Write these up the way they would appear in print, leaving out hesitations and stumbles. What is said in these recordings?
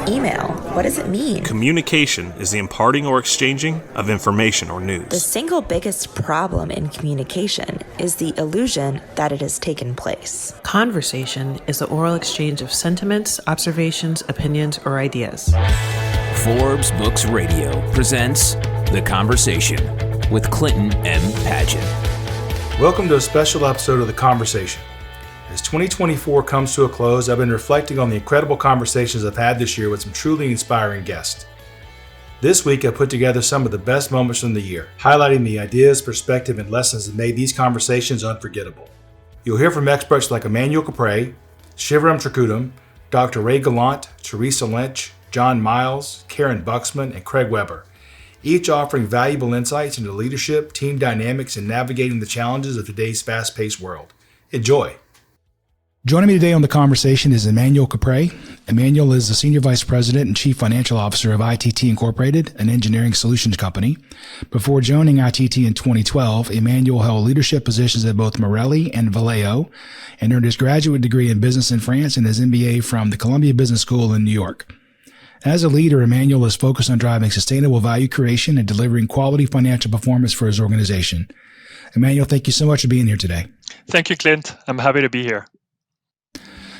email? What does it mean? Communication is the imparting or exchanging of information or news. The single biggest problem in communication is the illusion that it has taken place. Conversation is the oral exchange of sentiments, observations, opinions, or ideas. Forbes Books Radio presents The Conversation with Clinton M. Padgett. Welcome to a special episode of The Conversation. As 2024 comes to a close, I've been reflecting on the incredible conversations I've had this year with some truly inspiring guests. This week, I put together some of the best moments from the year, highlighting the ideas, perspective, and lessons that made these conversations unforgettable. You'll hear from experts like Emmanuel Caprais, Sivaram Trikutam, Dr. Ray Gallant, Teresa Lynch, John Miles, Karyn Buxman, and Craig Weber, each offering valuable insights into leadership, team dynamics, and navigating the challenges of today's fast-paced world. Enjoy. Joining me today on The Conversation is Emmanuel Caprais. Emmanuel is the Senior Vice President and Chief Financial Officer of ITT Incorporated, an engineering solutions company. Before joining ITT in 2012, Emmanuel held leadership positions at both Marelli and Vallejo and earned his graduate degree in business in France and his MBA from the Columbia Business School in New York. As a leader, Emmanuel is focused on driving sustainable value creation and delivering quality financial performance for his organization. Emmanuel, thank you so much for being here today. Thank you, Clint. I'm happy to be here.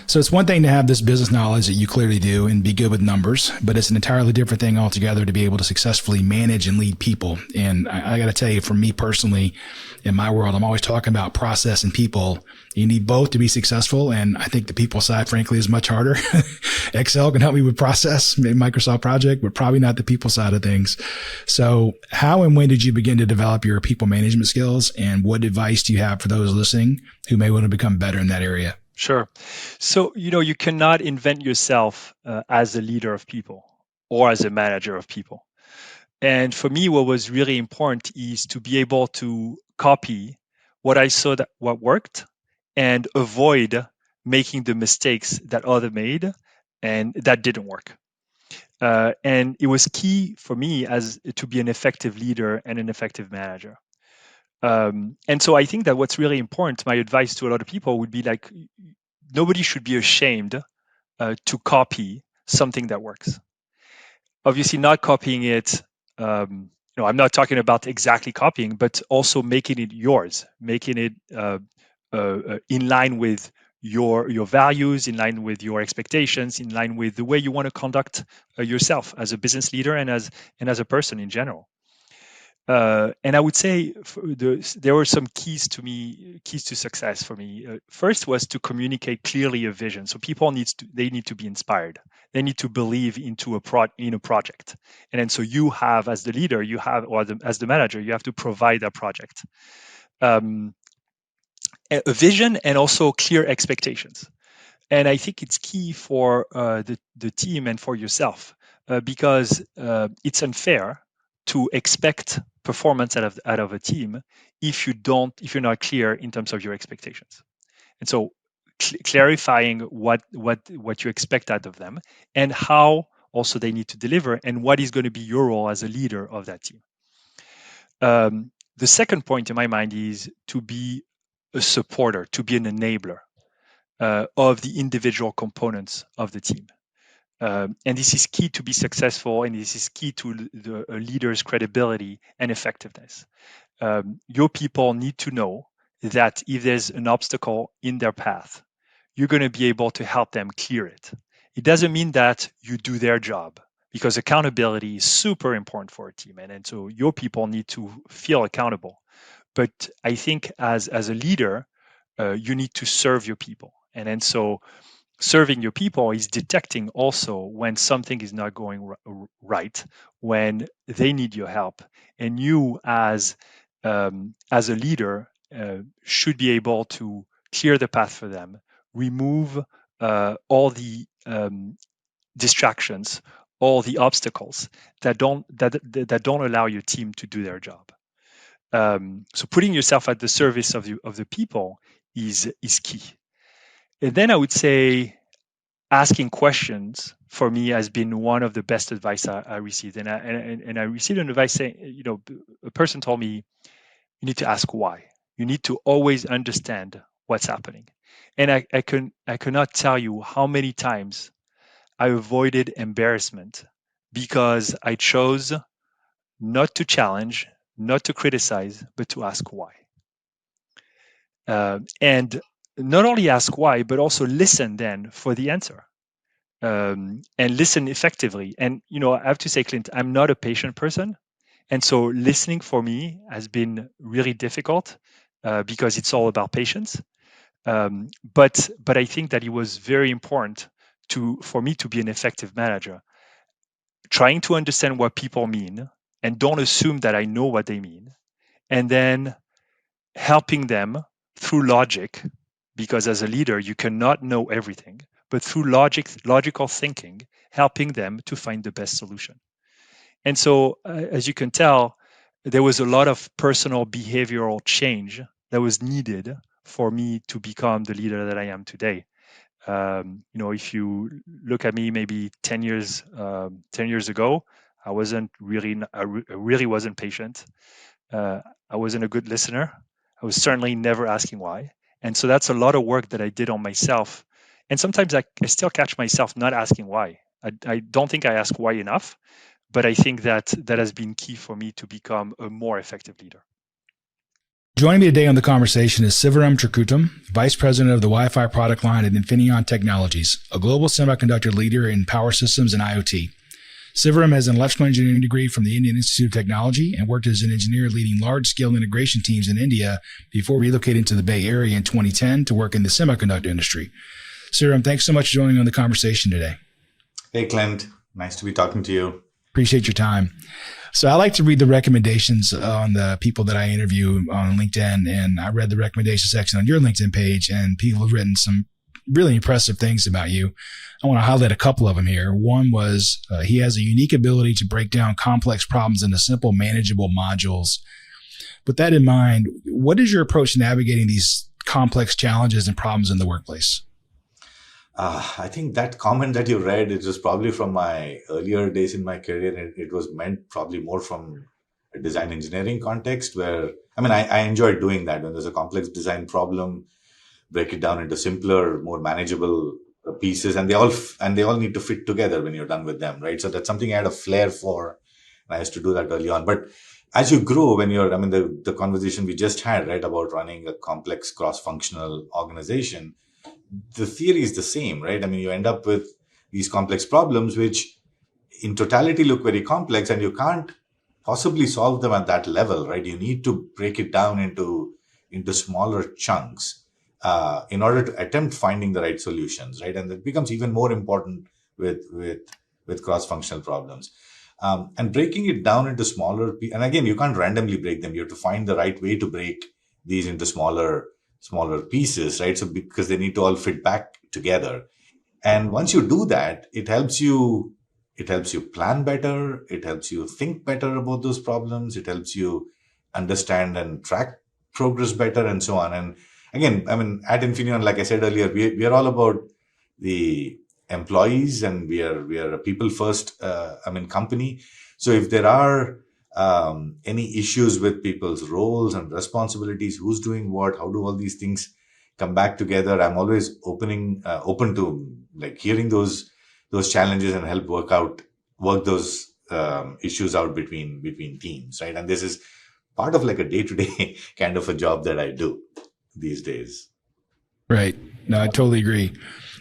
So it's one thing to have this business knowledge that you clearly do and be good with numbers, but it's an entirely different thing altogether to be able to successfully manage and lead people. And I got to tell you, for me personally, in my world, I'm always talking about process and people. You need both to be successful. And I think the people side, frankly, is much harder. Excel can help me with process, maybe Microsoft Project, but probably not the people side of things. So how and when did you begin to develop your people management skills? And what advice do you have for those listening who may want to become better in that area? Sure. So, you cannot invent yourself as a leader of people or as a manager of people. And for me, what was really important is to be able to copy what I saw that what worked and avoid making the mistakes that others made and that didn't work. And it was key for me as to be an effective leader and an effective manager. And so I think that what's really important, my advice to a lot of people would be like, nobody should be ashamed to copy something that works. Obviously not copying it, I'm not talking about exactly copying, but also making it yours, making it in line with your values, in line with your expectations, in line with the way you want to conduct yourself as a business leader and as a person in general. And I would say there were some keys to success for me. First was to communicate clearly a vision. So people need to be inspired. They need to believe in a project. And then so you have, as the leader, as the manager, you have to provide that project. A vision and also clear expectations. And I think it's key for the team and for yourself because it's unfair to expect performance out of a team if you're not clear in terms of your expectations. And so clarifying what you expect out of them and how also they need to deliver and what is going to be your role as a leader of that team. The second point in my mind is to be a supporter, to be an enabler of the individual components of the team. And this is key to be successful, and this is key to the leader's credibility and effectiveness. Your people need to know that if there's an obstacle in their path, you're going to be able to help them clear it. It doesn't mean that you do their job, because accountability is super important for a team, and so your people need to feel accountable. But I think as a leader, you need to serve your people, and so serving your people is detecting also when something is not going right, when they need your help, and you as a leader should be able to clear the path for them, remove all the distractions, all the obstacles that don't allow your team to do their job. So putting yourself at the service of the people is key. And then I would say asking questions for me has been one of the best advice I received. And I received an advice saying, a person told me, you need to ask why. You need to always understand what's happening. And I cannot tell you how many times I avoided embarrassment because I chose not to challenge, not to criticize, but to ask why. And not only ask why, but also listen then for the answer. And listen effectively. And I have to say, Clint, I'm not a patient person, and so listening for me has been really difficult because it's all about patience. But I think that it was very important for me to be an effective manager, trying to understand what people mean and don't assume that I know what they mean, and then helping them through logic, because as a leader you cannot know everything, but through logical thinking, helping them to find the best solution. And so as you can tell, there was a lot of personal behavioral change that was needed for me to become the leader that I am today. If you look at me maybe 10 years ago, I really wasn't patient. I wasn't a good listener. I was certainly never asking why. And so that's a lot of work that I did on myself. And sometimes I still catch myself not asking why. I don't think I ask why enough, but I think that has been key for me to become a more effective leader. Joining me today on the conversation is Sivaram Trikutam, Vice President of the Wi-Fi product line at Infineon Technologies, a global semiconductor leader in power systems and IoT. Sivaram has an electrical engineering degree from the Indian Institute of Technology and worked as an engineer leading large-scale integration teams in India before relocating to the Bay Area in 2010 to work in the semiconductor industry. Sivaram, thanks so much for joining on the conversation today. Hey, Clint. Nice to be talking to you. Appreciate your time. So I like to read the recommendations on the people that I interview on LinkedIn, and I read the recommendation section on your LinkedIn page, and people have written some really impressive things about you. I want to highlight a couple of them here. One was he has a unique ability to break down complex problems into simple, manageable modules. With that in mind, what is your approach to navigating these complex challenges and problems in the workplace? I think that comment that you read, it was probably from my earlier days in my career. And it was meant probably more from a design engineering context where, I enjoy doing that. When there's a complex design problem, break it down into simpler, more manageable pieces, and they all need to fit together when you're done with them, right? So that's something I had a flair for, and I used to do that early on. But as you grow, when you're, the conversation we just had, right, about running a complex cross-functional organization, the theory is the same, right? You end up with these complex problems, which in totality look very complex, and you can't possibly solve them at that level, right? You need to break it down into smaller chunks in order to attempt finding the right solutions, right? And that becomes even more important with cross-functional problems. And breaking it down into smaller, and again, you can't randomly break them. You have to find the right way to break these into smaller pieces, right? So because they need to all fit back together. And once you do that, it helps you plan better. It helps you think better about those problems. It helps you understand and track progress better and so on. And again, at Infineon, like I said earlier, we are all about the employees, and we are a people first, company. So if there are any issues with people's roles and responsibilities, who's doing what, how do all these things come back together, I'm always open to like hearing those challenges and help work those issues out between teams, right? And this is part of like a day-to-day kind of a job that I do these days. Right. No, I totally agree.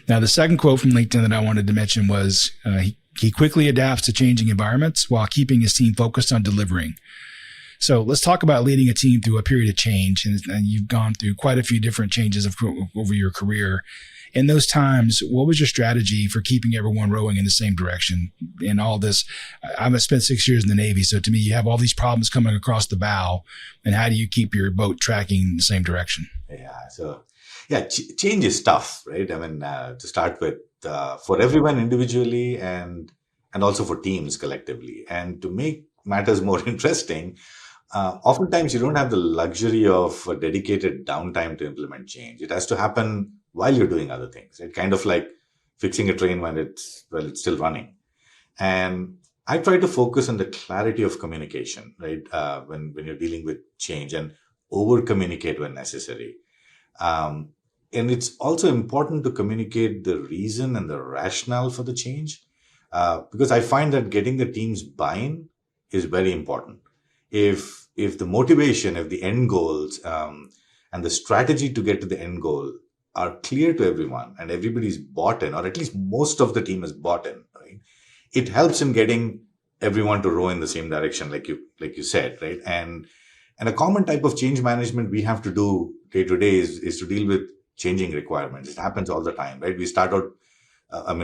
Now, the second quote from LinkedIn that I wanted to mention was he quickly adapts to changing environments while keeping his team focused on delivering. So let's talk about leading a team through a period of change. And you've gone through quite a few different changes over your career. In those times, what was your strategy for keeping everyone rowing in the same direction in all this? I've spent 6 years in the Navy. So to me, you have all these problems coming across the bow. And how do you keep your boat tracking in the same direction? Yeah. So change is tough, right? To start with, for everyone individually and also for teams collectively. And to make matters more interesting, oftentimes you don't have the luxury of a dedicated downtime to implement change. It has to happen while you're doing other things. It's kind of like fixing a train when it's still running. And I try to focus on the clarity of communication, right? When you're dealing with change, and over communicate when necessary. it's also important to communicate the reason and the rationale for the change, because I find that getting the team's buy-in is very important. If the motivation, if the end goals, and the strategy to get to the end goal are clear to everyone and everybody's bought in, or at least most of the team is bought in, right? It helps in getting everyone to row in the same direction, like you said, right? And a common type of change management we have to do day to day is to deal with changing requirements. It happens all the time, right? We start out,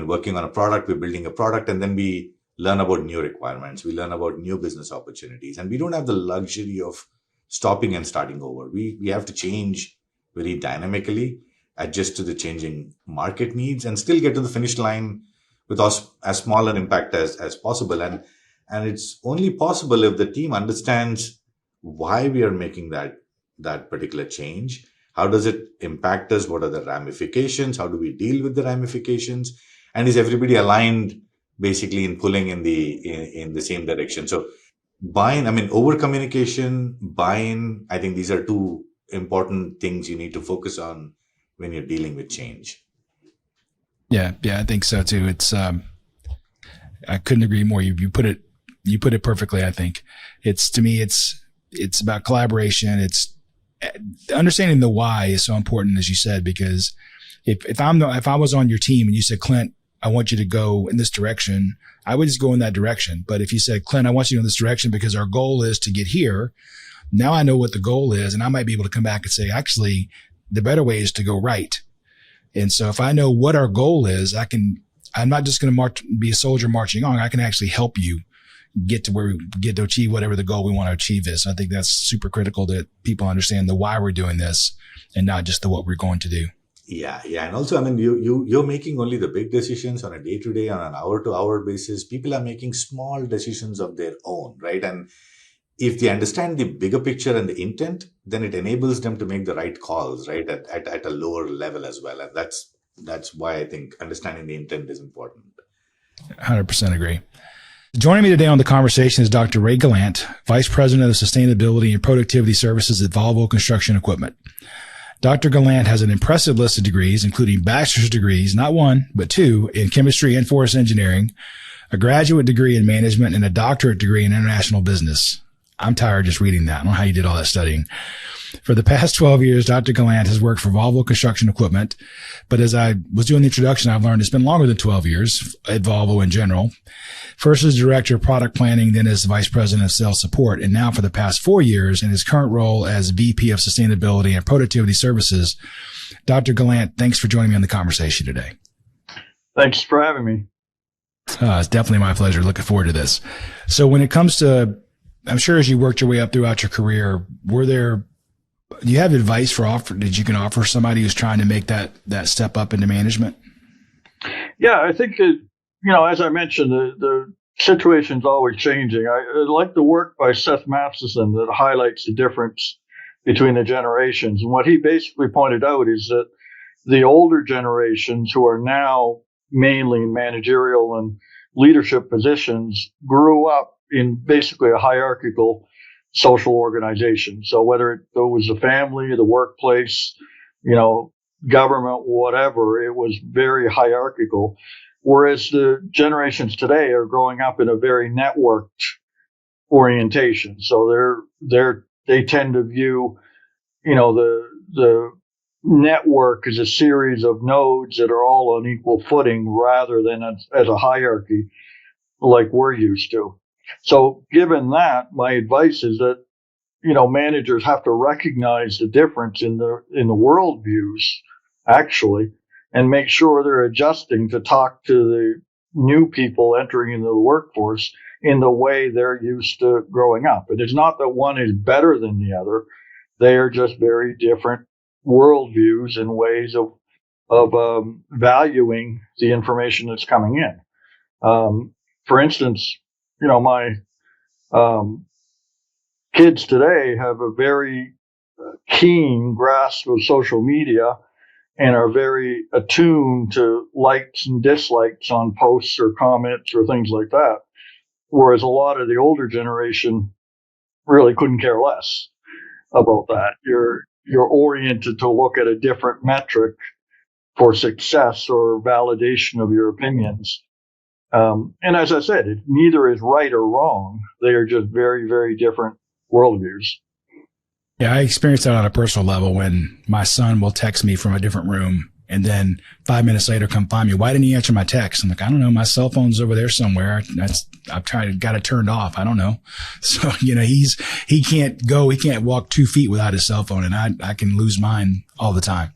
working on a product, we're building a product, and then we learn about new requirements. We learn about new business opportunities, and we don't have the luxury of stopping and starting over. We have to change very dynamically, adjust to the changing market needs, and still get to the finish line with as small an impact as possible. And it's only possible if the team understands why we are making that particular change. How does it impact us? What are the ramifications? How do we deal with the ramifications? And is everybody aligned basically in pulling in the same direction? So buy-in, over communication, buy-in, I think these are two important things you need to focus on when you're dealing with change. Yeah, I think so too. It's I couldn't agree more. You put it perfectly. I think to me it's about collaboration. It's understanding the why is so important, as you said, because if I was on your team and you said, Clint, I want you to go in this direction, I would just go in that direction. But if you said, Clint, I want you to go in this direction because our goal is to get here, now I know what the goal is, and I might be able to come back and say, actually, the better way is to go right. And so if I know what our goal is, I'm not just going to be a soldier marching on. I can actually help you get to where we get to achieve whatever the goal we want to achieve is. I think that's super critical that people understand the why we're doing this and not just the what we're going to do. Yeah. And also, you're making only the big decisions on a day-to-day, on an hour-to-hour basis. People are making small decisions of their own, right? And if they understand the bigger picture and the intent, then it enables them to make the right calls, right? At a lower level as well. And that's why I think understanding the intent is important. 100% agree. Joining me today on the conversation is Dr. Ray Gallant, Vice President of Sustainability and Productivity Services at Volvo Construction Equipment. Dr. Gallant has an impressive list of degrees, including bachelor's degrees, not one, but two, in chemistry and forest engineering, a graduate degree in management, and a doctorate degree in international business. I'm tired just reading that. I don't know how you did all that studying. For the past 12 years, Dr. Gallant has worked for Volvo Construction Equipment. But as I was doing the introduction, I've learned it's been longer than 12 years at Volvo in general. First as Director of Product Planning, then as Vice President of Sales Support, and now for the past 4 years in his current role as VP of Sustainability and Productivity Services. Dr. Gallant, thanks for joining me on the conversation today. Thanks for having me. It's definitely my pleasure. Looking forward to this. So when it comes to, I'm sure as you worked your way up throughout your career, do you have advice that you can offer somebody who's trying to make that step up into management? Yeah, I think as I mentioned, the situation's always changing. I like the work by Seth Matheson that highlights the difference between the generations. And what he basically pointed out is that the older generations, who are now mainly in managerial and leadership positions, grew up in basically a hierarchical social organization. So whether it was the family, the workplace, government, whatever, it was very hierarchical. Whereas the generations today are growing up in a very networked orientation. So they tend to view, the network as a series of nodes that are all on equal footing rather than as a hierarchy like we're used to. So given that, my advice is that, managers have to recognize the difference in the worldviews, actually, and make sure they're adjusting to talk to the new people entering into the workforce in the way they're used to growing up. And it's not that one is better than the other. They are just very different worldviews and ways of valuing the information that's coming in. For instance, my kids today have a very keen grasp of social media and are very attuned to likes and dislikes on posts or comments or things like that. Whereas a lot of the older generation really couldn't care less about that. you're oriented to look at a different metric for success or validation of your opinions. And as I said, neither is right or wrong. They are just very, very different worldviews. Yeah, I experienced that on a personal level when my son will text me from a different room and then 5 minutes later come find me. Why didn't he answer my text? I'm like, I don't know. My cell phone's over there somewhere. I've got it turned off. I don't know. So, he can't walk 2 feet without his cell phone, and I can lose mine all the time.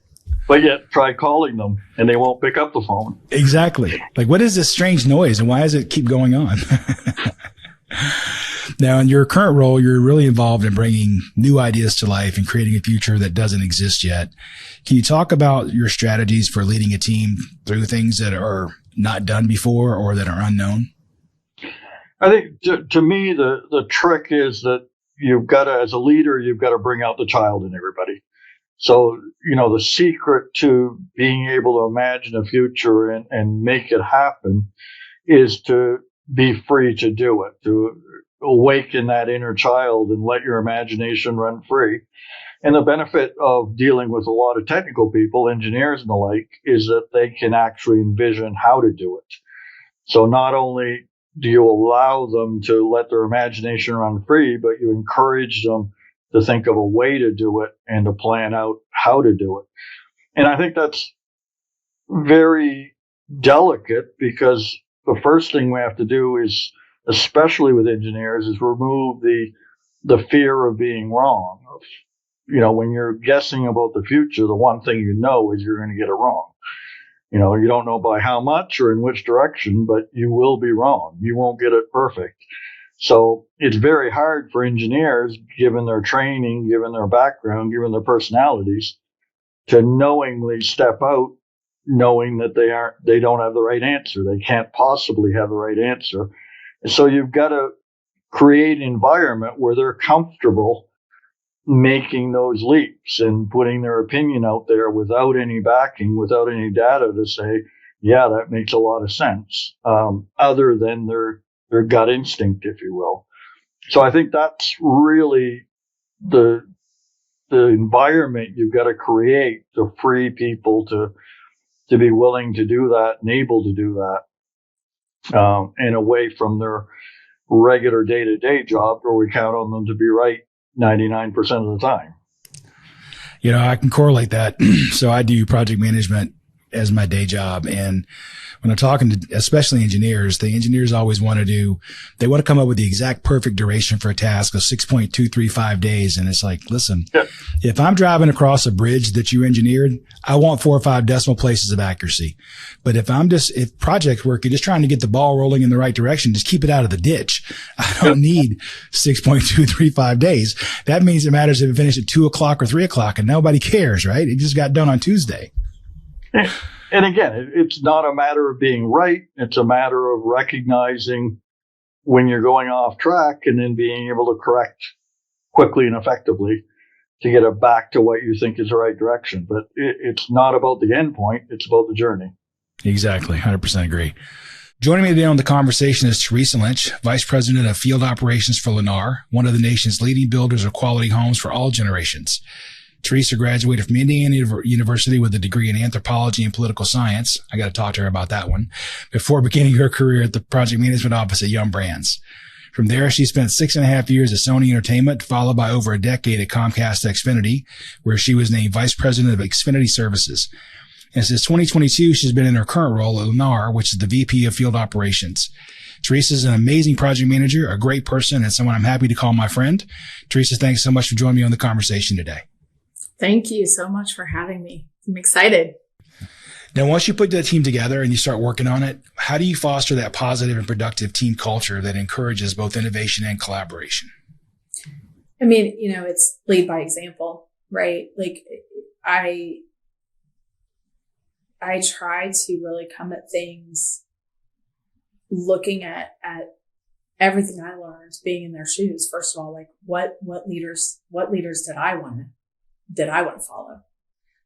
But yet try calling them and they won't pick up the phone. Exactly. Like, what is this strange noise and why does it keep going on? Now, in your current role, you're really involved in bringing new ideas to life and creating a future that doesn't exist yet. Can you talk about your strategies for leading a team through things that are not done before or that are unknown? I think to me, the trick is that as a leader, you've got to bring out the child in everybody. So, the secret to being able to imagine a future and make it happen is to be free to do it, to awaken that inner child and let your imagination run free. And the benefit of dealing with a lot of technical people, engineers and the like, is that they can actually envision how to do it. So not only do you allow them to let their imagination run free, but you encourage them to think of a way to do it and to plan out how to do it. And I think that's very delicate because the first thing we have to do is, especially with engineers, is remove the fear of being wrong. When you're guessing about the future, the one thing is you're going to get it wrong. You don't know by how much or in which direction, but you will be wrong. You won't get it perfect. So it's very hard for engineers, given their training, given their background, given their personalities, to knowingly step out, knowing that they don't have the right answer. They can't possibly have the right answer. And so you've got to create an environment where they're comfortable making those leaps and putting their opinion out there without any backing, without any data to say, yeah, that makes a lot of sense, other than their gut instinct, if you will. So I think that's really the environment you've got to create to free people to be willing to do that and able to do that, and away from their regular day-to-day job where we count on them to be right 99% of the time. I can correlate that. So I do project management as my day job. And when I'm talking to especially engineers, the engineers always they want to come up with the exact perfect duration for a task of 6.235 days. And it's like, listen, if I'm driving across a bridge that you engineered, I want 4 or 5 decimal places of accuracy. But if project work, you're just trying to get the ball rolling in the right direction, just keep it out of the ditch. I don't need 6.235 days. That means it matters if it finished at 2 o'clock or 3 o'clock and nobody cares, right? It just got done on Tuesday. And again, it's not a matter of being right. It's a matter of recognizing when you're going off track and then being able to correct quickly and effectively to get it back to what you think is the right direction. But it's not about the end point. It's about the journey. Exactly. 100% agree. Joining me today on the conversation is Teresa Lynch, Vice President of Field Operations for Lennar, one of the nation's leading builders of quality homes for all generations. Teresa graduated from Indiana University with a degree in anthropology and political science. I got to talk to her about that one. Before beginning her career at the project management office at Young Brands. From there, she spent 6.5 years at Sony Entertainment, followed by over a decade at Comcast Xfinity, where she was named Vice President of Xfinity Services. And since 2022, she's been in her current role at Lennar, which is the VP of Field Operations. Teresa is an amazing project manager, a great person, and someone I'm happy to call my friend. Teresa, thanks so much for joining me on the conversation today. Thank you so much for having me. I'm excited. Now, once you put the team together and you start working on it, how do you foster that positive and productive team culture that encourages both innovation and collaboration? I mean, it's lead by example, right? Like I try to really come at things looking at everything I learned being in their shoes. First of all, like what leaders did I want to follow?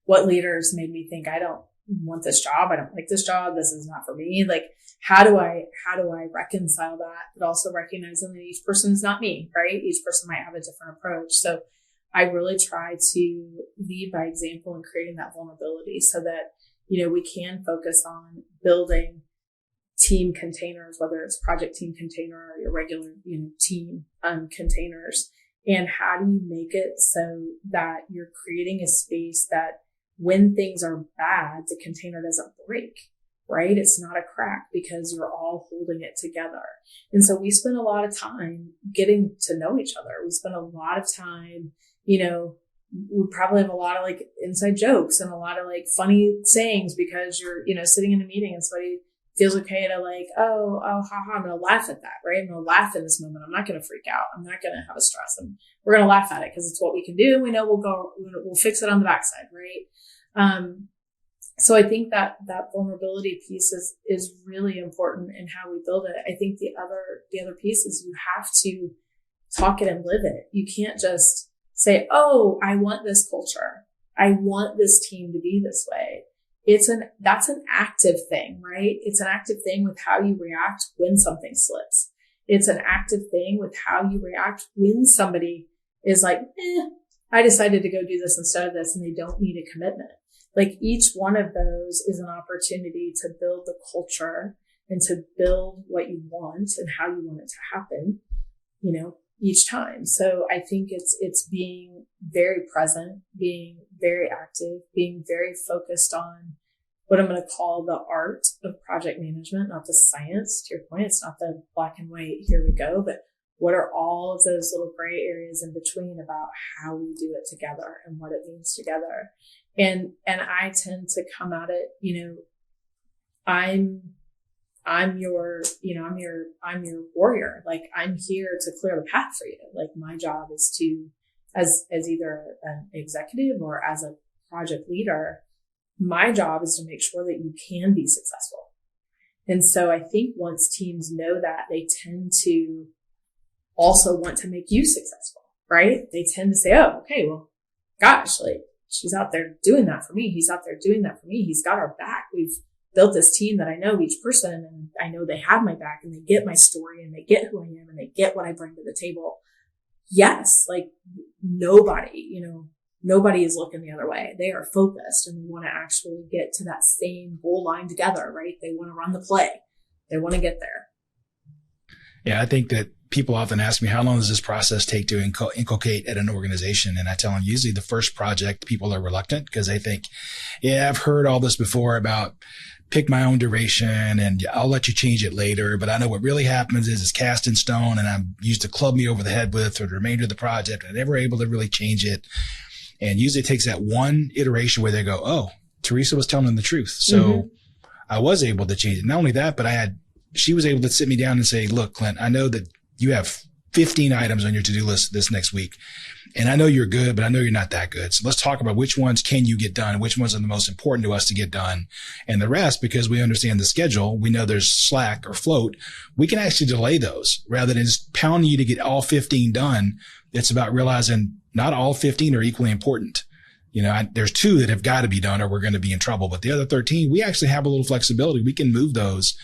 What leaders made me think I don't want this job? I don't like this job. This is not for me. Like, how do I reconcile that? But also recognizing that each person is not me, right? Each person might have a different approach. So I really try to lead by example and creating that vulnerability so that, we can focus on building team containers, whether it's project team container or your regular, team containers. And how do you make it so that you're creating a space that when things are bad, the container doesn't break, right? It's not a crack because you're all holding it together. And so we spend a lot of time getting to know each other. We spend a lot of time, we probably have a lot of like inside jokes and a lot of like funny sayings because you're, sitting in a meeting and somebody feels okay to like, oh, haha, I'm going to laugh at that, right? I'm going to laugh in this moment. I'm not going to freak out. I'm not going to have a stress. And we're going to laugh at it because it's what we can do. We know we'll fix it on the backside, right? So I think that vulnerability piece is really important in how we build it. I think the other piece is you have to talk it and live it. You can't just say, oh, I want this culture. I want this team to be this way. That's an active thing, right? It's an active thing with how you react when something slips. It's an active thing with how you react when somebody is like, I decided to go do this instead of this, and they don't need a commitment. Like each one of those is an opportunity to build the culture and to build what you want and how you want it to happen, each time. So I think it's being very present, being very active, being very focused on what I'm going to call the art of project management, not the science. To your point, it's not the black and white, here we go, but what are all of those little gray areas in between about how we do it together and what it means together. And I tend to come at it, I'm your warrior. Like I'm here to clear the path for you. Like my job is to, as either an executive or as a project leader, my job is to make sure that you can be successful. And so I think once teams know that, they tend to also want to make you successful, right? They tend to say, oh, okay, well, gosh, like she's out there doing that for me. He's out there doing that for me. He's got our back. We've built this team that I know each person, and I know they have my back and they get my story and they get who I am and they get what I bring to the table. Yes, like nobody is looking the other way. They are focused and they want to actually get to that same goal line together, right? They want to run the play. They want to get there. Yeah, I think that people often ask me, how long does this process take to inculcate at an organization? And I tell them usually the first project, people are reluctant because they think, yeah, I've heard all this before about pick my own duration and I'll let you change it later. But I know what really happens is it's cast in stone and I'm used to club me over the head with for the remainder of the project. I'm never able to really change it. And usually it takes that one iteration where they go, oh, Teresa was telling them the truth. So I was able to change it. Not only that, but she was able to sit me down and say, look, Clint, I know that you have 15 items on your to-do list this next week. And I know you're good, but I know you're not that good. So let's talk about which ones can you get done, which ones are the most important to us to get done. And the rest, because we understand the schedule, we know there's slack or float, we can actually delay those rather than just pounding you to get all 15 done. It's about realizing not all 15 are equally important. There's 2 that have got to be done or we're going to be in trouble. But the other 13, we actually have a little flexibility. We can move those.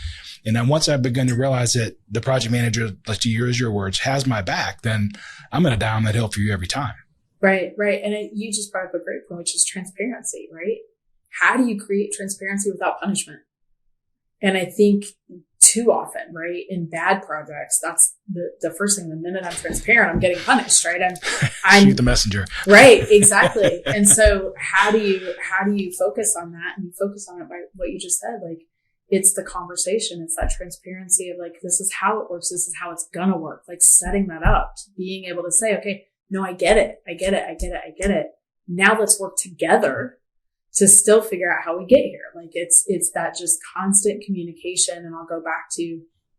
And then once I've begun to realize that the project manager, like to use your words, has my back, then I'm going to die on that hill for you every time. Right. And you just brought up a great point, which is transparency, right? How do you create transparency without punishment? And I think too often, right, in bad projects, that's the first thing. The minute I'm transparent, I'm getting punished, right? I'm shoot the messenger. Right, exactly. And so how do you focus on that? And you focus on it by what you just said, like, it's the conversation. It's that transparency of like, this is how it works. This is how it's going to work. Like setting that up, being able to say, okay, no, I get it. Now let's work together to still figure out how we get here. Like it's that just constant communication. And I'll go back to,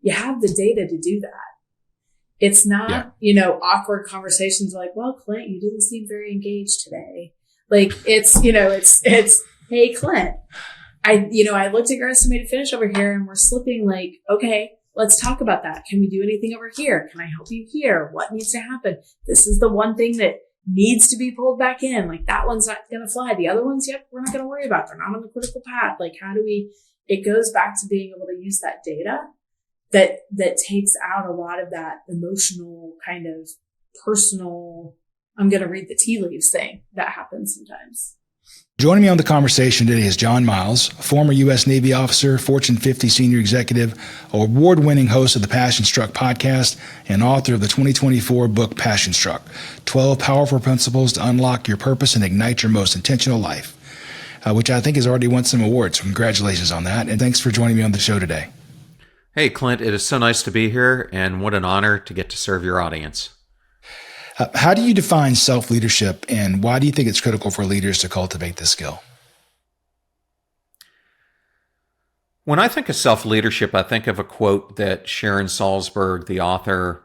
you have the data to do that. It's not, awkward conversations like, well, Clint, you didn't seem very engaged today. Like it's, hey, Clint, I looked at your estimated finish over here and we're slipping, like, okay, let's talk about that. Can we do anything over here? Can I help you here? What needs to happen? This is the one thing that needs to be pulled back in. Like that one's not going to fly. The other ones, we're not going to worry about. They're not on the critical path. Like it goes back to being able to use that data that takes out a lot of that emotional kind of personal, I'm going to read the tea leaves thing. That happens sometimes. Joining me on the conversation today is John Miles, former U.S. Navy officer, Fortune 50 senior executive, award-winning host of the Passion Struck podcast, and author of the 2024 book Passion Struck, 12 Powerful Principles to Unlock Your Purpose and Ignite Your Most Intentional Life, which I think has already won some awards. Congratulations on that, and thanks for joining me on the show today. Hey, Clint, it is so nice to be here, and what an honor to get to serve your audience. How do you define self-leadership, and why do you think it's critical for leaders to cultivate this skill? When I think of self-leadership, I think of a quote that Sharon Salzberg, the author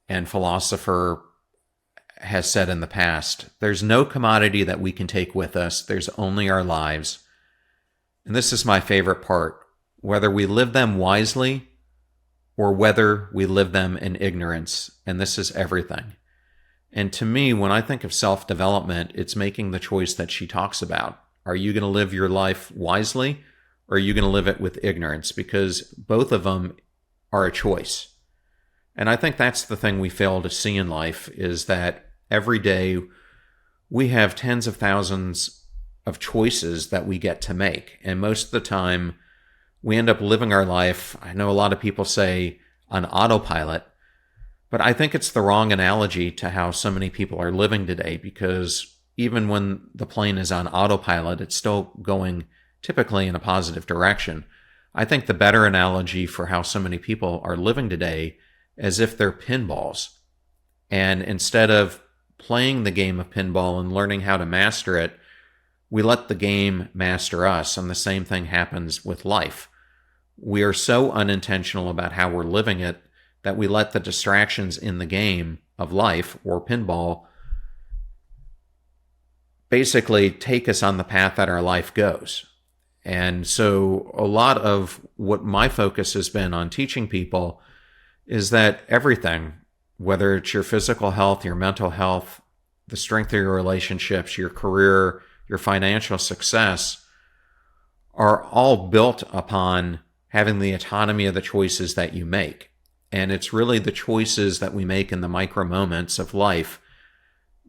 and philosopher, has said in the past. There's no commodity that we can take with us. There's only our lives. And this is my favorite part. Whether we live them wisely or whether we live them in ignorance. And this is everything. And to me, when I think of self-development, it's making the choice that she talks about. Are you going to live your life wisely, or are you going to live it with ignorance? Because both of them are a choice. And I think that's the thing we fail to see in life, is that every day we have tens of thousands of choices that we get to make. And most of the time, we end up living our life, I know a lot of people say, on autopilot. But I think it's the wrong analogy to how so many people are living today, because even when the plane is on autopilot, it's still going typically in a positive direction. I think the better analogy for how so many people are living today is if they're pinballs. And instead of playing the game of pinball and learning how to master it, we let the game master us. And the same thing happens with life. We are so unintentional about how we're living it that we let the distractions in the game of life, or pinball, basically take us on the path that our life goes. And so a lot of what my focus has been on teaching people is that everything, whether it's your physical health, your mental health, the strength of your relationships, your career, your financial success, are all built upon having the autonomy of the choices that you make. And it's really the choices that we make in the micro moments of life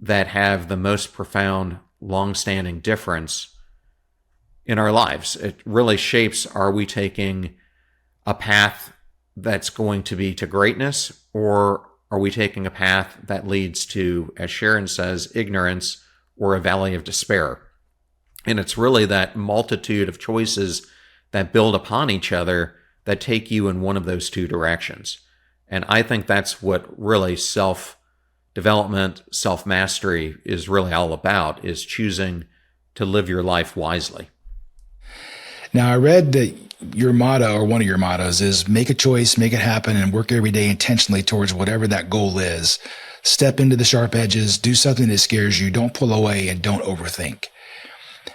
that have the most profound, long-standing difference in our lives. It really shapes, are we taking a path that's going to be to greatness, or are we taking a path that leads to, as Sharon says, ignorance or a valley of despair? And it's really that multitude of choices that build upon each other that take you in one of those two directions. And I think that's what really self-development, self-mastery is really all about, is choosing to live your life wisely. Now, I read that your motto, or one of your mottos, is make a choice, make it happen, and work every day intentionally towards whatever that goal is. Step into the sharp edges, do something that scares you, don't pull away, and don't overthink.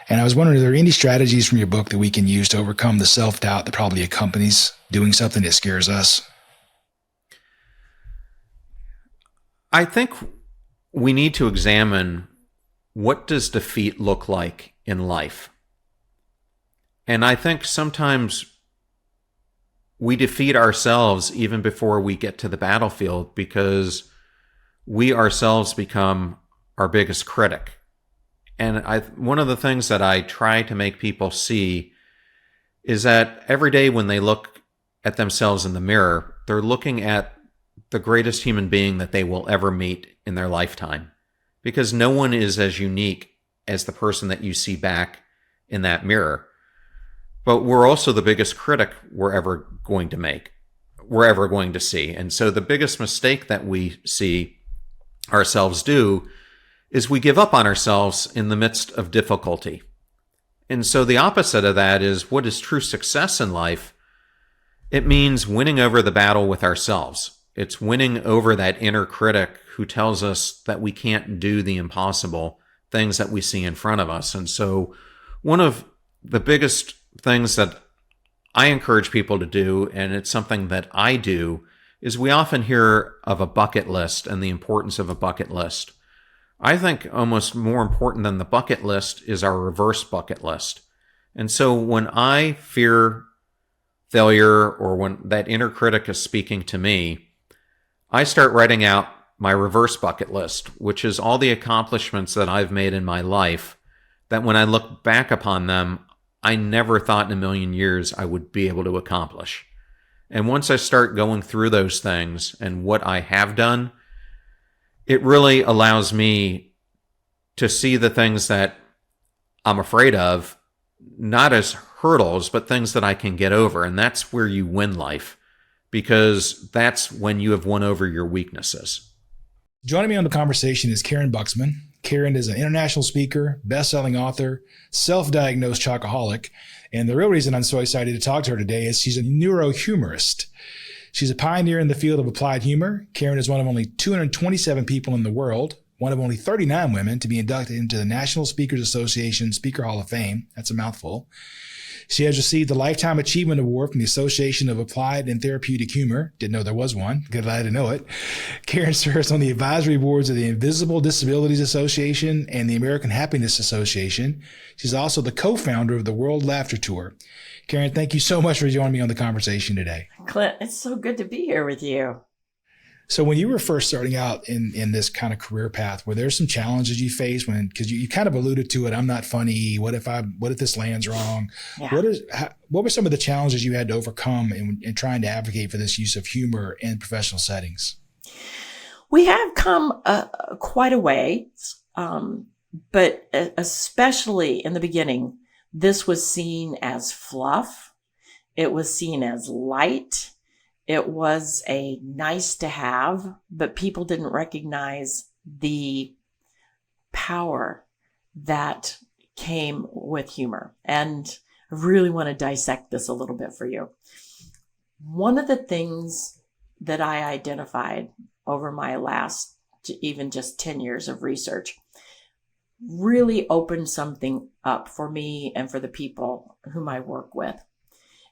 And I was wondering, are there any strategies from your book that we can use to overcome the self-doubt that probably accompanies doing something that scares us? I think we need to examine, what does defeat look like in life? And I think sometimes we defeat ourselves even before we get to the battlefield, because we ourselves become our biggest critic. And one of the things that I try to make people see is that every day when they look at themselves in the mirror, they're looking at the greatest human being that they will ever meet in their lifetime. Because no one is as unique as the person that you see back in that mirror. But we're also the biggest critic we're ever going to see. And so the biggest mistake that we see ourselves do is we give up on ourselves in the midst of difficulty. And so the opposite of that is, what is true success in life? It means winning over the battle with ourselves. It's winning over that inner critic who tells us that we can't do the impossible things that we see in front of us. And so one of the biggest things that I encourage people to do, and it's something that I do, is we often hear of a bucket list and the importance of a bucket list. I think almost more important than the bucket list is our reverse bucket list. And so when I fear failure, or when that inner critic is speaking to me, I start writing out my reverse bucket list, which is all the accomplishments that I've made in my life that when I look back upon them, I never thought in a million years I would be able to accomplish. And once I start going through those things and what I have done, it really allows me to see the things that I'm afraid of, not as hurdles, but things that I can get over. And that's where you win life, because that's when you have won over your weaknesses. Joining me on the conversation is Karyn Buxman. Karyn is an international speaker, best-selling author, self-diagnosed chocoholic, and the real reason I'm so excited to talk to her today is she's a neurohumorist. She's a pioneer in the field of applied humor. Karyn is one of only 227 people in the world, one of only 39 women to be inducted into the National Speakers Association Speaker Hall of Fame. That's a mouthful. She has received the Lifetime Achievement Award from the Association of Applied and Therapeutic Humor. Didn't know there was one. Glad to know it. Karyn serves on the advisory boards of the Invisible Disabilities Association and the American Happiness Association. She's also the co-founder of the World Laughter Tour. Karyn, thank you so much for joining me on the conversation today. Clint, it's so good to be here with you. So when you were first starting out in this kind of career path, were there some challenges you faced because you kind of alluded to it? I'm not funny. What if this lands wrong? Yeah. What were some of the challenges you had to overcome in trying to advocate for this use of humor in professional settings? We have come quite a way, but especially in the beginning, this was seen as fluff. It was seen as light. It was a nice to have, but people didn't recognize the power that came with humor. And I really want to dissect this a little bit for you. One of the things that I identified over my last even just 10 years of research really opened something up for me and for the people whom I work with.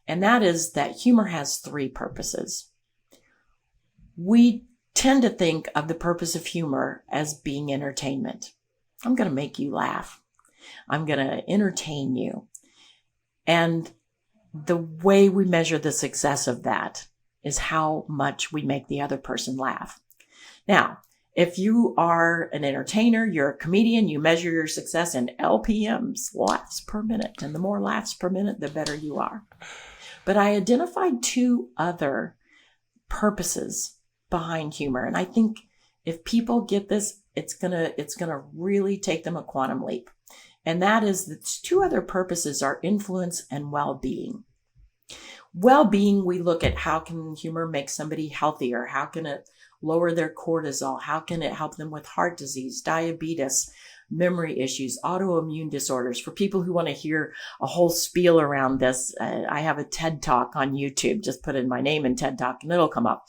And that is that humor has three purposes. We tend to think of the purpose of humor as being entertainment. I'm going to make you laugh. I'm going to entertain you. And the way we measure the success of that is how much we make the other person laugh. Now, if you are an entertainer, you're a comedian, you measure your success in LPMs, laughs per minute. And the more laughs per minute, the better you are. But I identified two other purposes behind humor. And I think if people get this, it's gonna really take them a quantum leap. And that is the two other purposes are influence and well-being. Well-being, we look at how can humor make somebody healthier? How can it lower their cortisol? How can it help them with heart disease, diabetes, memory issues, autoimmune disorders? For people who want to hear a whole spiel around this, I have a TED Talk on YouTube. Just put in my name in TED Talk and it'll come up.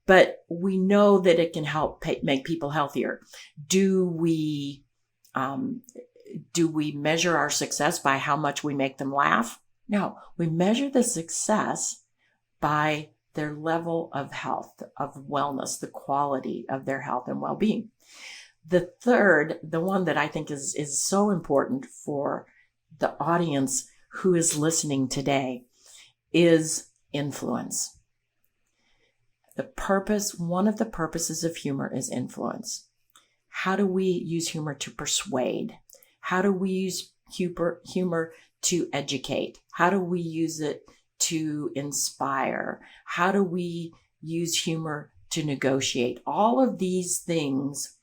But we know that it can help make people healthier. Do we measure our success by how much we make them laugh? No, we measure the success by their level of health, of wellness, the quality of their health and well-being. The third, the one that I think is so important for the audience who is listening today, is influence. One of the purposes of humor is influence. How do we use humor to persuade? How do we use humor to educate? How do we use it to inspire? How do we use humor to negotiate? All of these things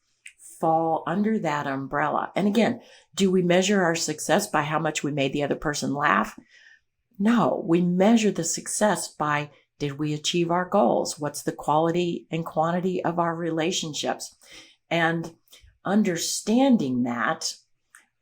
fall under that umbrella. And again, do we measure our success by how much we made the other person laugh? No, we measure the success by, did we achieve our goals? What's the quality and quantity of our relationships? And understanding that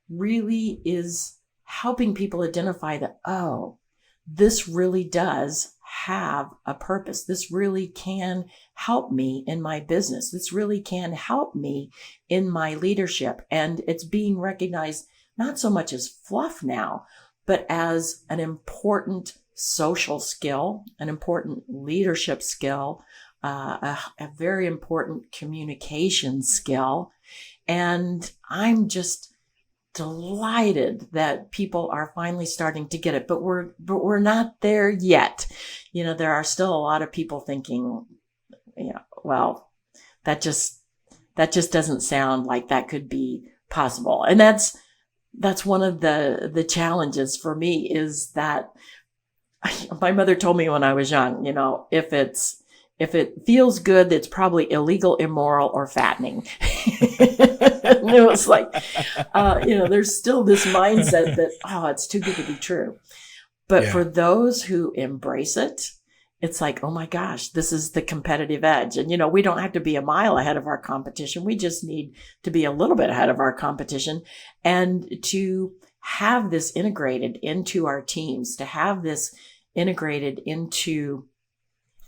really is helping people identify that, oh, this really does have a purpose. This really can help me in my business. This really can help me in my leadership. And it's being recognized not so much as fluff now, but as an important social skill, an important leadership skill, a very important communication skill. And I'm just delighted that people are finally starting to get it, but we're not there yet. You know, there are still a lot of people thinking, well, that just that just doesn't sound like that could be possible. And that's one of the challenges for me, is that my mother told me when I was young, if it feels good, it's probably illegal, immoral, or fattening. And it was like, there's still this mindset that, it's too good to be true. But for those who embrace it, it's like, oh my gosh, this is the competitive edge. And, we don't have to be a mile ahead of our competition. We just need to be a little bit ahead of our competition, and to have this integrated into our teams, to have this integrated into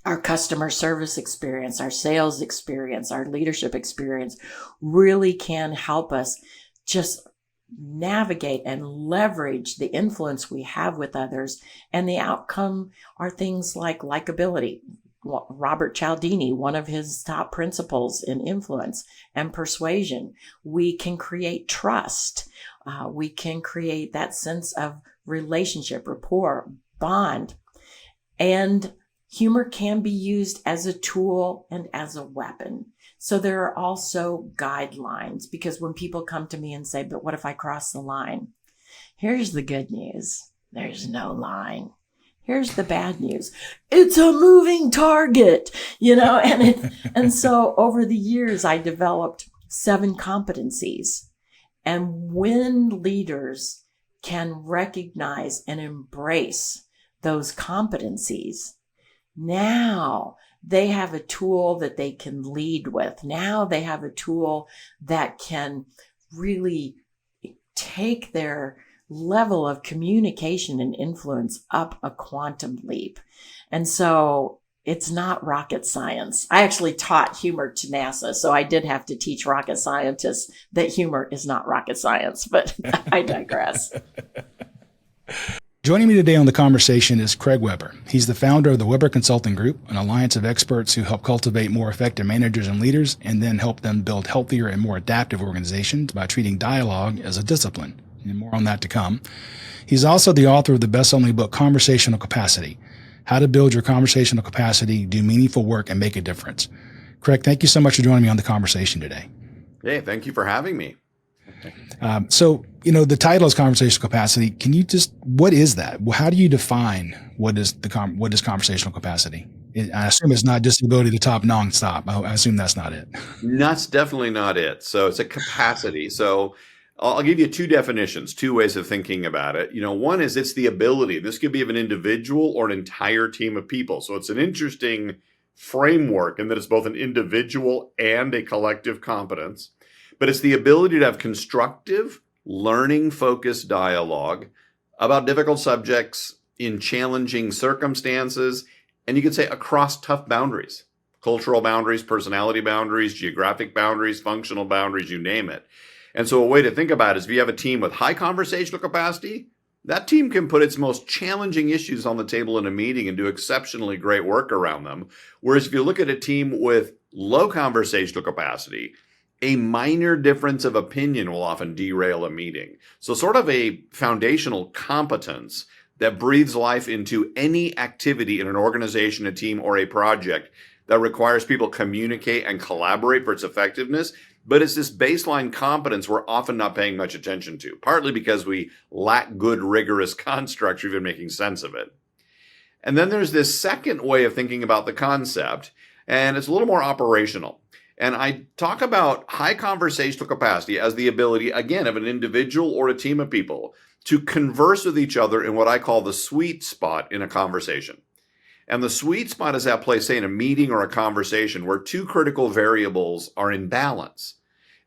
our customer service experience, our sales experience, our leadership experience, really can help us just navigate and leverage the influence we have with others. And the outcome are things like likability. Robert Cialdini, one of his top principles in influence and persuasion. We can create trust. We can create that sense of relationship, rapport, bond. And humor can be used as a tool and as a weapon. So there are also guidelines, because when people come to me and say, but what if I cross the line? Here's the good news. There's no line. Here's the bad news. It's a moving target, and so over the years, I developed 7 competencies. And when leaders can recognize and embrace those competencies, now they have a tool that they can lead with. Now they have a tool that can really take their level of communication and influence up a quantum leap. And so it's not rocket science. I actually taught humor to NASA, so I did have to teach rocket scientists that humor is not rocket science, but I digress. Joining me today on the conversation is Craig Weber. He's the founder of the Weber Consulting Group, an alliance of experts who help cultivate more effective managers and leaders, and then help them build healthier and more adaptive organizations by treating dialogue as a discipline. And more on that to come. He's also the author of the best-selling book, Conversational Capacity: How to Build Your Conversational Capacity, Do Meaningful Work, and Make a Difference. Craig, thank you so much for joining me on the conversation today. Hey, thank you for having me. So, the title is Conversational Capacity. Can you what is that? How do you define what is conversational capacity? I assume it's not just the ability to talk nonstop. I assume that's not it. That's definitely not it. So it's a capacity. So I'll give you 2 definitions, 2 ways of thinking about it. One is it's the ability. This could be of an individual or an entire team of people. So it's an interesting framework in that it's both an individual and a collective competence. But it's the ability to have constructive, learning-focused dialogue about difficult subjects in challenging circumstances, and you could say across tough boundaries, cultural boundaries, personality boundaries, geographic boundaries, functional boundaries, you name it. And so a way to think about it is if you have a team with high conversational capacity, that team can put its most challenging issues on the table in a meeting and do exceptionally great work around them. Whereas if you look at a team with low conversational capacity, a minor difference of opinion will often derail a meeting. So sort of a foundational competence that breathes life into any activity in an organization, a team, or a project that requires people communicate and collaborate for its effectiveness. But it's this baseline competence we're often not paying much attention to, partly because we lack good, rigorous constructs or even making sense of it. And then there's this second way of thinking about the concept, and it's a little more operational. And I talk about high conversational capacity as the ability, again, of an individual or a team of people to converse with each other in what I call the sweet spot in a conversation. And the sweet spot is that place, say, in a meeting or a conversation where 2 critical variables are in balance.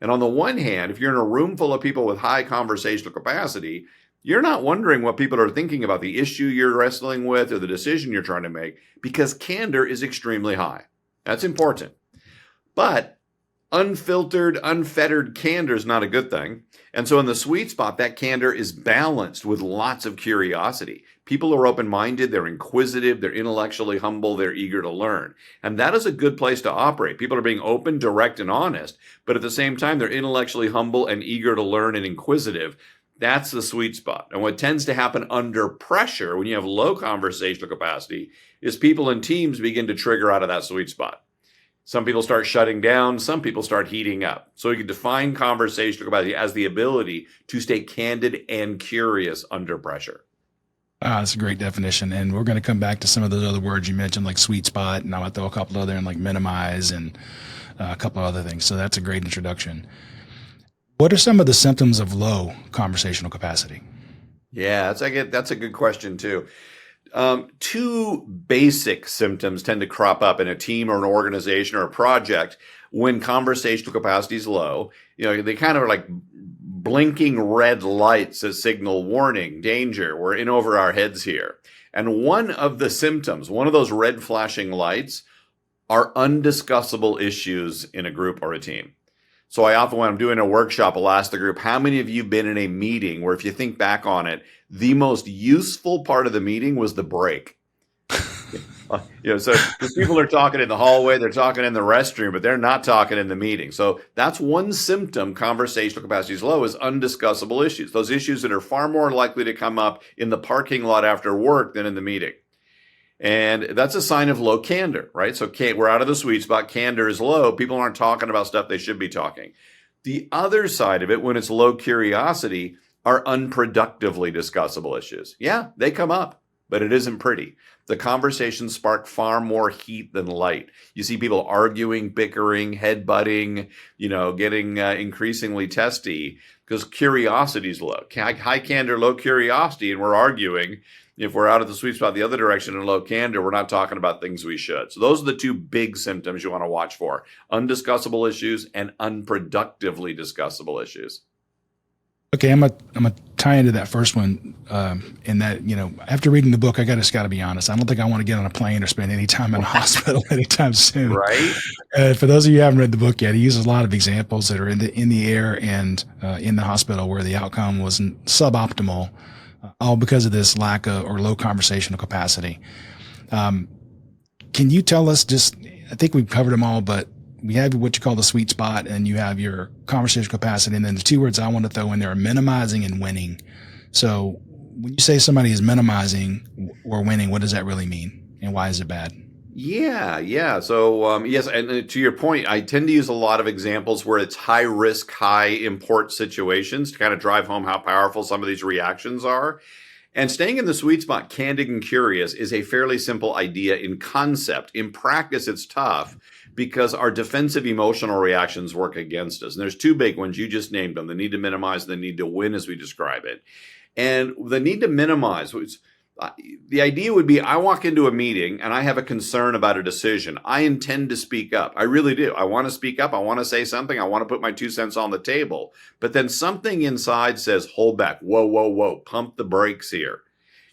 And on the one hand, if you're in a room full of people with high conversational capacity, you're not wondering what people are thinking about the issue you're wrestling with or the decision you're trying to make, because candor is extremely high. That's important. But unfiltered, unfettered candor is not a good thing. And so in the sweet spot, that candor is balanced with lots of curiosity. People are open-minded, they're inquisitive, they're intellectually humble, they're eager to learn. And that is a good place to operate. People are being open, direct, and honest, but at the same time, they're intellectually humble and eager to learn and inquisitive. That's the sweet spot. And what tends to happen under pressure when you have low conversational capacity is people and teams begin to trigger out of that sweet spot. Some people start shutting down. Some people start heating up. So you can define conversational capacity as the ability to stay candid and curious under pressure. That's a great definition. And we're going to come back to some of those other words you mentioned, like sweet spot, and I'll throw a couple other in, like minimize and a couple of other things. So that's a great introduction. What are some of the symptoms of low conversational capacity? Yeah, that's a good question too. Two basic symptoms tend to crop up in a team or an organization or a project when conversational capacity is low. They kind of are like blinking red lights that signal warning, danger, we're in over our heads here. And one of the symptoms, one of those red flashing lights, are undiscussable issues in a group or a team. So I often, when I'm doing a workshop, I'll ask the group, how many of you have been in a meeting where, if you think back on it, the most useful part of the meeting was the break? So because people are talking in the hallway, they're talking in the restroom, but they're not talking in the meeting. So that's one symptom conversational capacity is low, is undiscussable issues. Those issues that are far more likely to come up in the parking lot after work than in the meeting. And that's a sign of low candor, right? So we're out of the sweet spot. Candor is low. People aren't talking about stuff they should be talking. The other side of it, when it's low curiosity, are unproductively discussable issues. Yeah, they come up, but it isn't pretty. The conversations spark far more heat than light. You see people arguing, bickering, headbutting, getting increasingly testy because curiosity is low. High candor, low curiosity, and we're arguing. If we're out of the sweet spot the other direction in low candor, we're not talking about things we should. So those are the two big symptoms you want to watch for: undiscussable issues and unproductively discussable issues. Okay, I'm gonna tie into that first one. In that, after reading the book, I got to be honest. I don't think I want to get on a plane or spend any time in a hospital anytime soon. Right. For those of you who haven't read the book yet, he uses a lot of examples that are in the air and in the hospital where the outcome was suboptimal, all because of this lack of or low conversational capacity. Can you tell us? I think we've covered them all, but we have what you call the sweet spot, and you have your conversational capacity. And then the two words I want to throw in there are minimizing and winning. So when you say somebody is minimizing or winning, what does that really mean? And why is it bad? Yeah. So, yes, and to your point, I tend to use a lot of examples where it's high risk, high import situations to kind of drive home how powerful some of these reactions are. And staying in the sweet spot, candid and curious, is a fairly simple idea in concept. In practice, it's tough because our defensive emotional reactions work against us. And there's two big ones. You just named them: the need to minimize and the need to win, as we describe it. And the need to minimize, the idea would be, I walk into a meeting and I have a concern about a decision. I intend to speak up. I really do. I want to speak up. I want to say something. I want to put my 2 cents on the table. But then something inside says, hold back. Whoa. Pump the brakes here.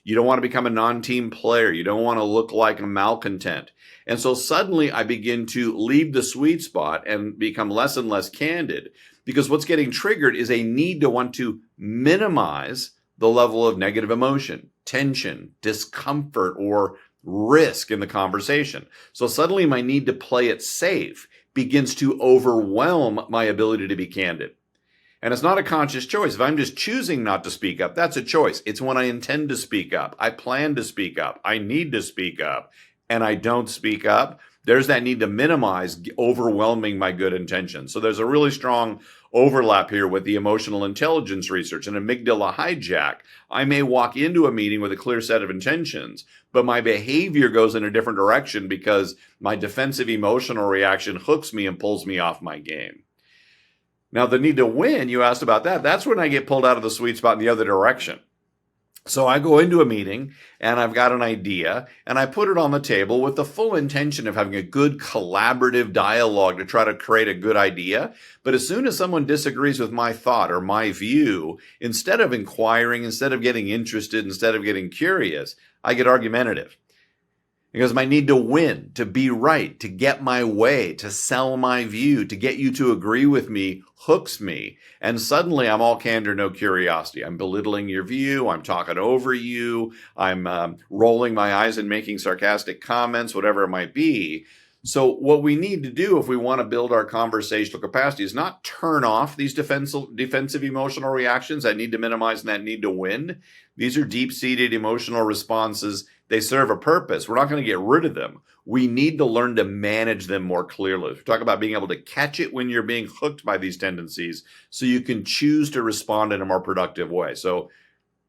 You don't want to become a non-team player. You don't want to look like a malcontent. And so suddenly I begin to leave the sweet spot and become less and less candid, because what's getting triggered is a need to want to minimize the level of negative emotion, tension, discomfort, or risk in the conversation. So suddenly my need to play it safe begins to overwhelm my ability to be candid. And it's not a conscious choice. If I'm just choosing not to speak up, that's a choice. It's when I intend to speak up, I plan to speak up, I need to speak up, and I don't speak up. There's that need to minimize overwhelming my good intentions. So there's a really strong overlap here with the emotional intelligence research and amygdala hijack. I may walk into a meeting with a clear set of intentions, but my behavior goes in a different direction because my defensive emotional reaction hooks me and pulls me off my game. Now, the need to win, you asked about that. That's when I get pulled out of the sweet spot in the other direction. So I go into a meeting and I've got an idea and I put it on the table with the full intention of having a good collaborative dialogue to try to create a good idea. But as soon as someone disagrees with my thought or my view, instead of inquiring, instead of getting interested, instead of getting curious, I get argumentative. Because my need to win, to be right, to get my way, to sell my view, to get you to agree with me, hooks me. And suddenly I'm all candor, no curiosity. I'm belittling your view. I'm talking over you. I'm rolling my eyes and making sarcastic comments, whatever it might be. So what we need to do if we want to build our conversational capacity is not turn off these defensive emotional reactions, that need to minimize and that need to win. These are deep-seated emotional responses They serve a purpose. We're not going to get rid of them. We need to learn to manage them more clearly. We talk about being able to catch it when you're being hooked by these tendencies so you can choose to respond in a more productive way. So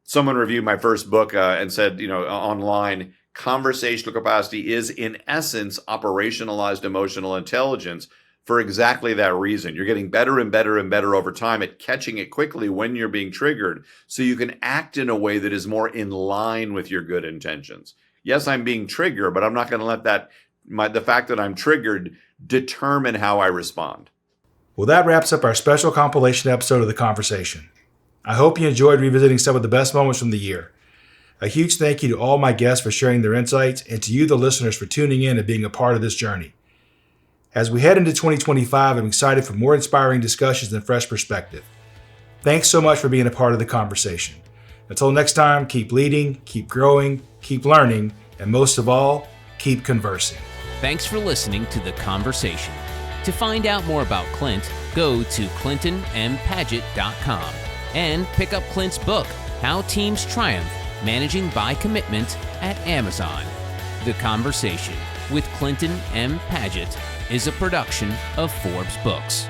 someone reviewed my first book and said, online, conversational capacity is in essence operationalized emotional intelligence for exactly that reason. You're getting better and better and better over time at catching it quickly when you're being triggered so you can act in a way that is more in line with your good intentions. Yes, I'm being triggered, but I'm not going to let the fact that I'm triggered determine how I respond. Well, that wraps up our special compilation episode of The Conversation. I hope you enjoyed revisiting some of the best moments from the year. A huge thank you to all my guests for sharing their insights and to you, the listeners, for tuning in and being a part of this journey. As we head into 2025, I'm excited for more inspiring discussions and fresh perspective. Thanks so much for being a part of the conversation. Until next time, keep leading, keep growing, keep learning, and most of all, keep conversing. Thanks for listening to The Conversation. To find out more about Clint, go to clintonmpaget.com and pick up Clint's book, How Teams Triumph, Managing by Commitment, at Amazon. The Conversation with Clinton M. Paget is a production of Forbes Books.